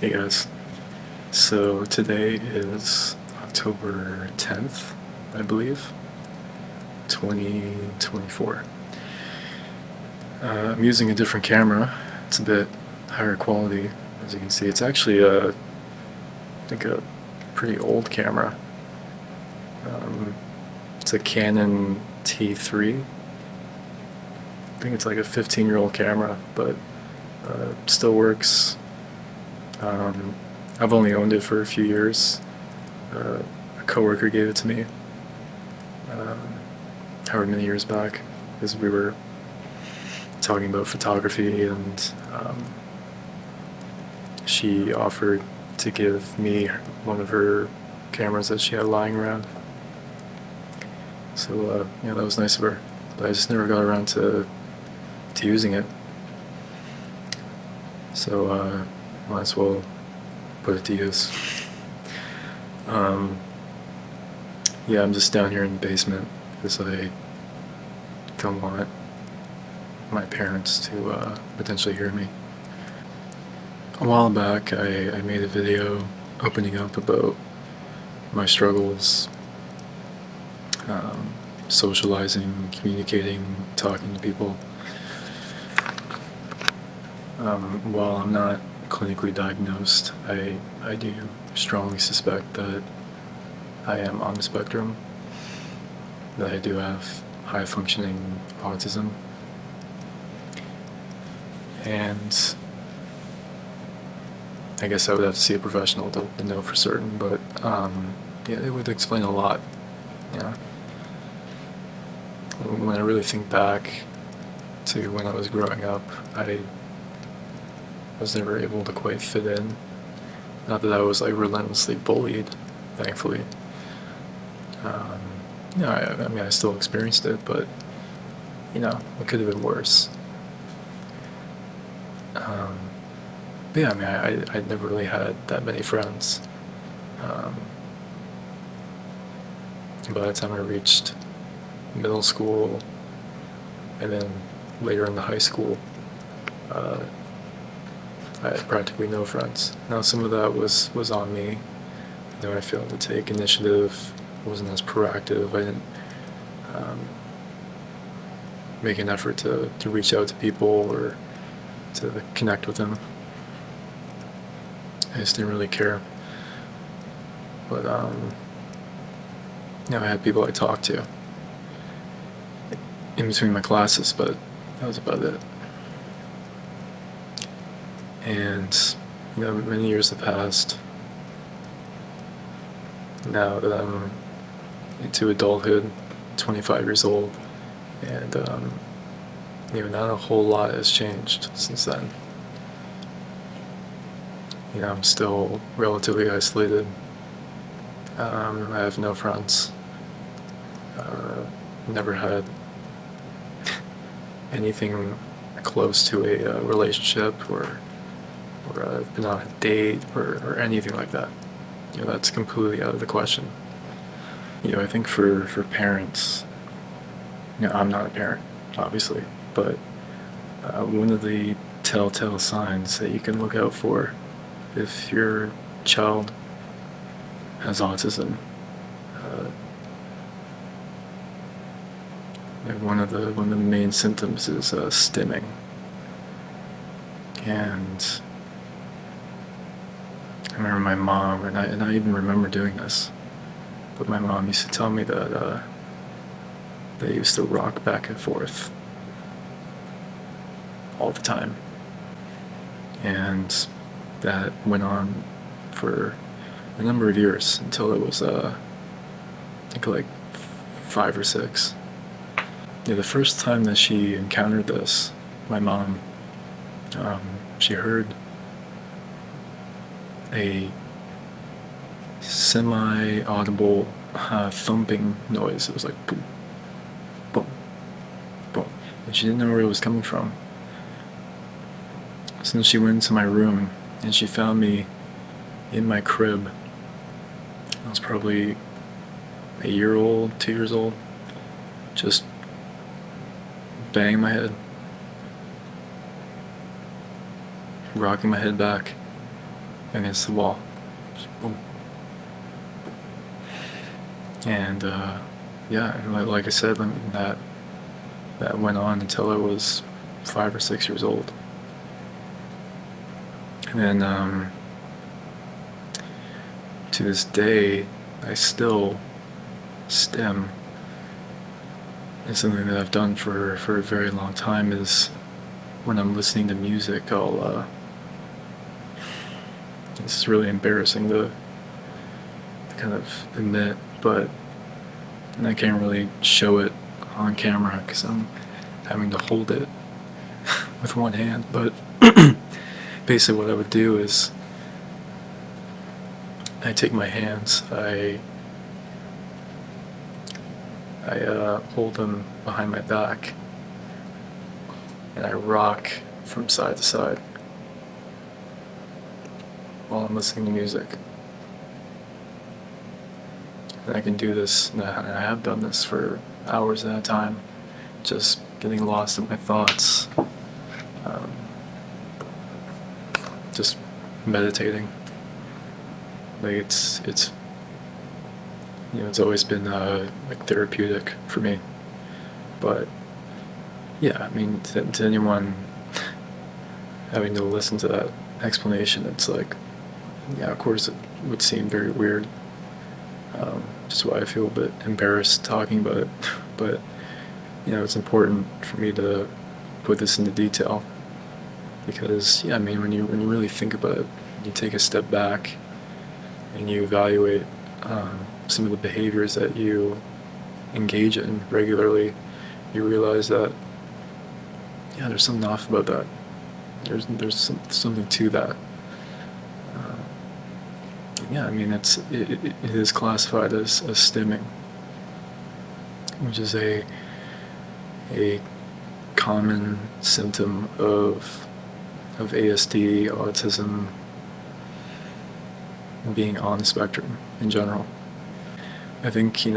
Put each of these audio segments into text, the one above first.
Hey guys, so today is October 10th, I believe, 2024. I'm using a different camera. It's a bit higher quality, as you can see. It's actually I think a pretty old camera. It's a Canon T3. I think it's like a 15-year-old camera, but still works. I've only owned it for a few years. A coworker gave it to me, however many years back, because we were talking about photography, and she offered to give me one of her cameras that she had lying around. So that was nice of her, but I just never got around to using it. So might as well put it to use. Yeah, I'm just down here in the basement because I don't want my parents to potentially hear me. A while back, I made a video opening up about my struggles, socializing, communicating, talking to people. While I'm not clinically diagnosed, I do strongly suspect that I am on the spectrum, that I do have high-functioning autism, and I guess I would have to see a professional to know for certain, but yeah, it would explain a lot. Yeah. When I really think back to when I was growing up, I was never able to quite fit in. Not that I was like relentlessly bullied, thankfully. I mean, I still experienced it, but it could have been worse. But yeah, I mean, I never really had that many friends. By the time I reached middle school, and then later into high school, I had practically no friends. Now, some of that was on me. I failed to take initiative, wasn't as proactive. I didn't make an effort to reach out to people or to connect with them. I just didn't really care. But I had people I talked to in between my classes, but that was about it. And many years have passed. Now that I'm into adulthood, 25 years old, and not a whole lot has changed since then. I'm still relatively isolated. I have no friends. Never had anything close to a relationship, or I've been on a date or anything like that. That's completely out of the question. I think for parents, I'm not a parent, obviously, but one of the telltale signs that you can look out for if your child has autism, one of the main symptoms is stimming. And I remember my mom, and I even remember doing this, but my mom used to tell me that they used to rock back and forth all the time. And that went on for a number of years until it was, I think, like 5 or 6. The first time that she encountered this, my mom, she heard a semi-audible thumping noise. It was like boom, boom, boom, and she didn't know where it was coming from. So then she went into my room and she found me in my crib. I was probably a year old, 2 years old, just banging my head, rocking my head back, against the wall. Just boom. And yeah, and like I said, I mean, that went on until I was 5 or 6 years old. And then to this day, I still stim. And something that I've done for a very long time is when I'm listening to music, I'll this is really embarrassing to kind of admit, but and I can't really show it on camera because I'm having to hold it with one hand. But basically, what I would do is I take my hands, I hold them behind my back, and I rock from side to side while I'm listening to music. And I can do this, and I have done this for hours at a time, just getting lost in my thoughts, just meditating. Like it's it's always been like therapeutic for me. But yeah, I mean, to anyone having to listen to that explanation, it's like, yeah, of course it would seem very weird. Just why I feel a bit embarrassed talking about it. But it's important for me to put this into detail because, yeah, I mean, when you really think about it, you take a step back and you evaluate some of the behaviors that you engage in regularly, you realize that, yeah, there's something off about that. There's something to that. Yeah, I mean, it is classified as stimming, which is a common symptom of ASD, autism, and being on the spectrum in general. I think, it's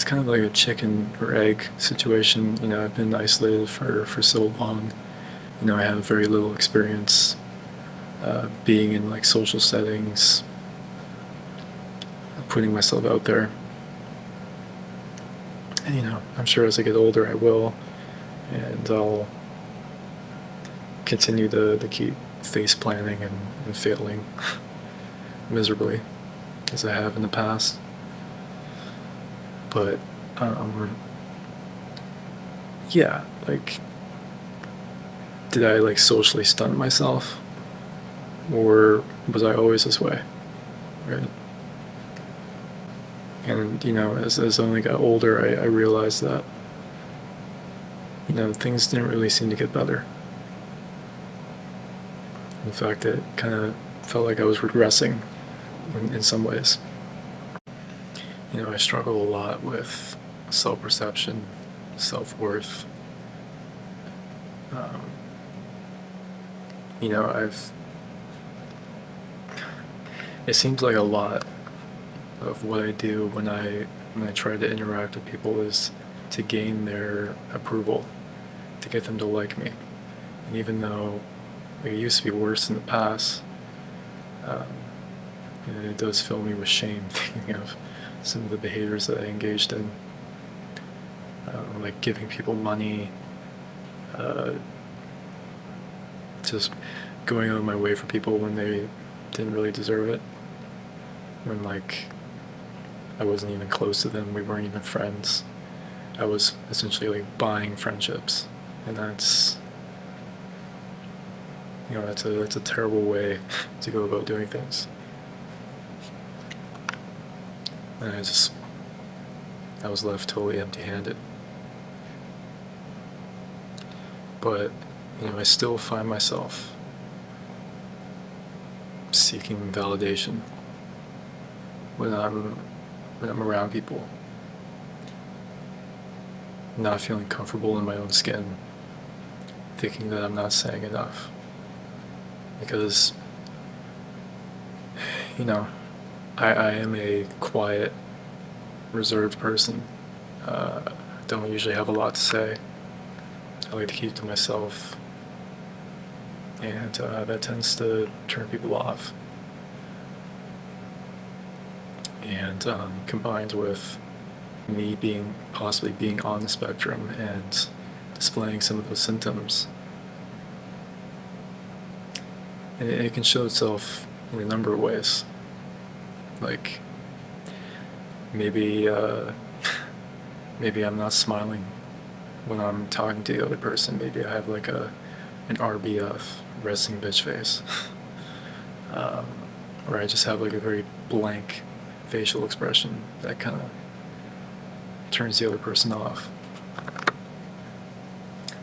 kind of like a chicken or egg situation. I've been isolated for so long. I have very little experience being in like social settings, putting myself out there. And I'm sure as I get older I will, and I'll continue to keep face planting and failing miserably as I have in the past. But yeah, like, did I like socially stunt myself, or was I always this way, right? And as I only got older, I realized that things didn't really seem to get better. In fact, it kind of felt like I was regressing in some ways. I struggle a lot with self-perception, self-worth. It seems like a lot of what I do when I try to interact with people is to gain their approval, to get them to like me. And even though it used to be worse in the past, it does fill me with shame thinking of some of the behaviors that I engaged in, like giving people money, just going out of my way for people when they didn't really deserve it, when like I wasn't even close to them, we weren't even friends. I was essentially like buying friendships, and that's that's a terrible way to go about doing things. And I was left totally empty-handed. But I still find myself seeking validation when I'm around people, not feeling comfortable in my own skin, thinking that I'm not saying enough, because I am a quiet, reserved person. Don't usually have a lot to say. I like to keep to myself. and that tends to turn people off. And combined with me possibly being on the spectrum and displaying some of those symptoms, and it can show itself in a number of ways. Like maybe maybe I'm not smiling when I'm talking to the other person. Maybe I have like an RBF, resting bitch face, or I just have like a very blank facial expression that kind of turns the other person off.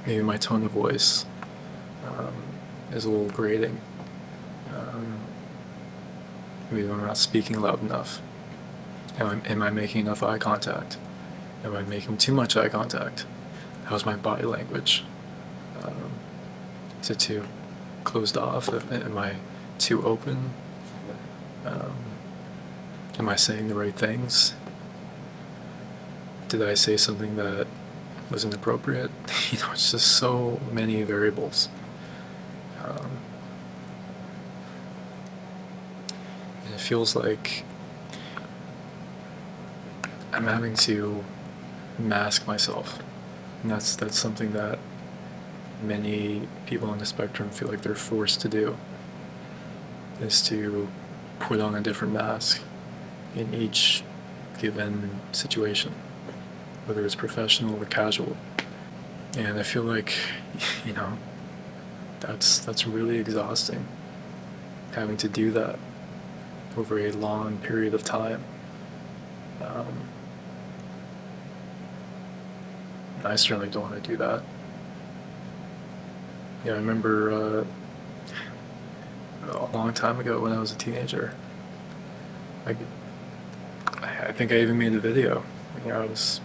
Maybe my tone of voice is a little grating. Maybe I'm not speaking loud enough. Am I making enough eye contact? Am I making too much eye contact? How's my body language? Is it too closed off? Am I too open? Am I saying the right things? Did I say something that was inappropriate? It's just so many variables. And it feels like I'm having to mask myself. And that's something that many people on the spectrum feel like they're forced to do, is to put on a different mask in each given situation, whether it's professional or casual. And I feel like, that's really exhausting, having to do that over a long period of time. I certainly don't want to do that. I remember a long time ago when I was a teenager, I think I even made a video. I was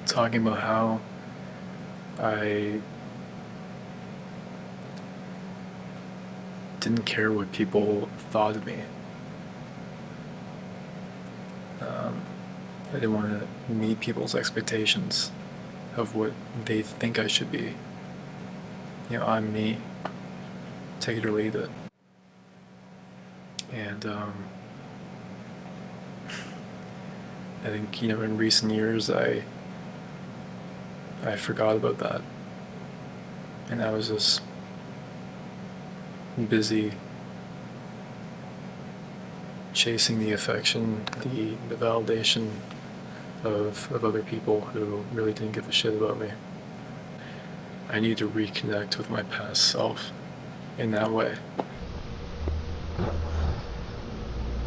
talking about how I didn't care what people thought of me. I didn't want to meet people's expectations of what they think I should be. I'm me. Take it or leave it. And I think, in recent years I forgot about that. And I was just busy chasing the affection, the validation of other people who really didn't give a shit about me. I need to reconnect with my past self in that way.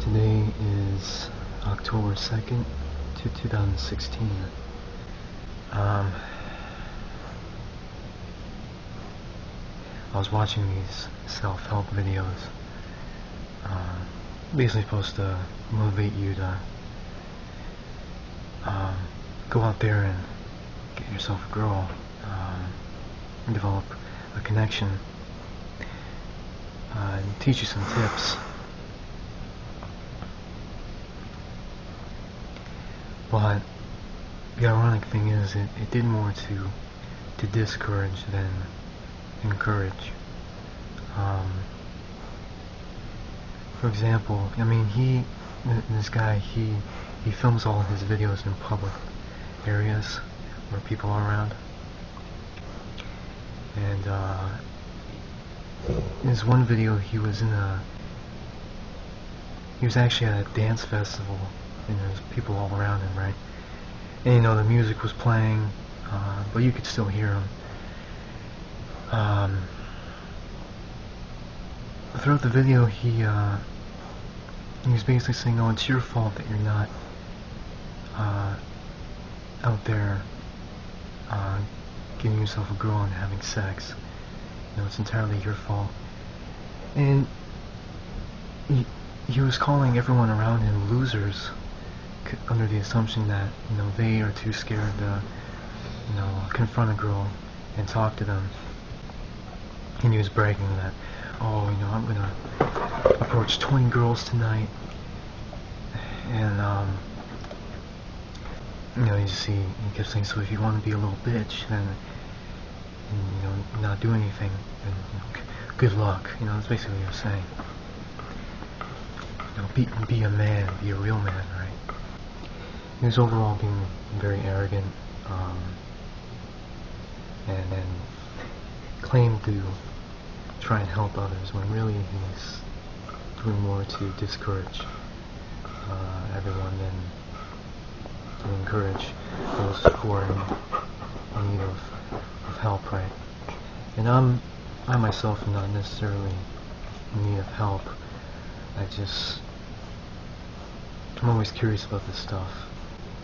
Today is October 2nd, 2016. I was watching these self-help videos, basically supposed to motivate you to go out there and get yourself a girl, and develop a connection, and teach you some tips. But the ironic thing is, it did more to discourage than encourage. For example, this guy, he films all of his videos in public areas where people are around. And in this one video, he was actually at a dance festival, and there's people all around him, right? And the music was playing, but you could still hear him. Throughout the video, he was basically saying, "Oh, it's your fault that you're not out there getting yourself a girl and having sex. It's entirely your fault." And he was calling everyone around him losers, under the assumption that they are too scared to confront a girl and talk to them. And he was bragging that, "Oh, I'm gonna approach 20 girls tonight," and he kept saying, "So if you want to be a little bitch, then not do anything, then good luck. That's basically what you're saying. Be a man, be a real man, right? He was overall being very arrogant, and claimed to try and help others when really he's doing more to discourage everyone than to encourage those who are in need of help, right? And I myself am not necessarily in need of help. I'm always curious about this stuff,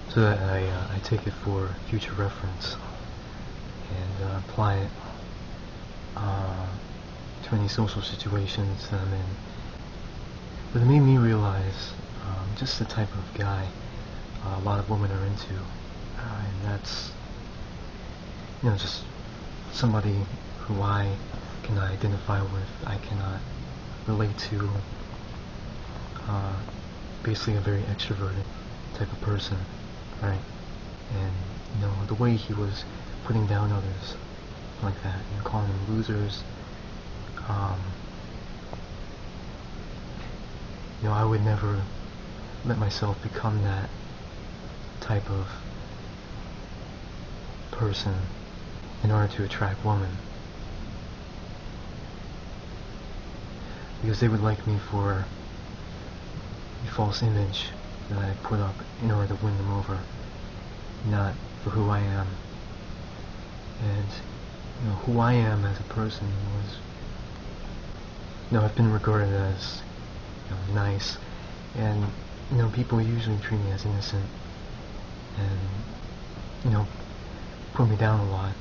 so that I take it for future reference and apply it to any social situations that I'm in. But it made me realize just the type of guy a lot of women are into, and that's just somebody who I can identify with. I cannot relate to basically a very extroverted type of person, right? And the way he was putting down others like that, calling them losers, I would never let myself become that type of person in order to attract women, because they would like me for the false image that I put up in order to win them over, not for who I am. And who I am as a person was, I've been regarded as nice, and people usually treat me as innocent, and put me down a lot.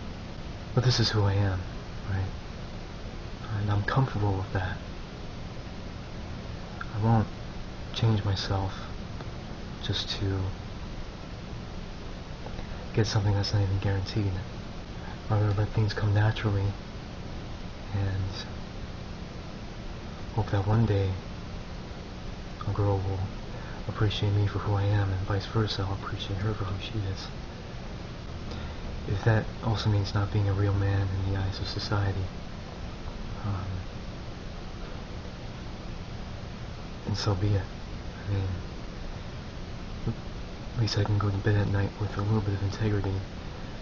But this is who I am, right? And I'm comfortable with that. I won't change myself just to get something that's not even guaranteed. I'd rather let things come naturally and hope that one day a girl will appreciate me for who I am, and vice versa, I'll appreciate her for who she is. If that also means not being a real man in the eyes of society, and so be it. At least I can go to bed at night with a little bit of integrity,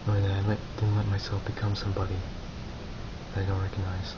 knowing that I didn't let myself become somebody that I don't recognize.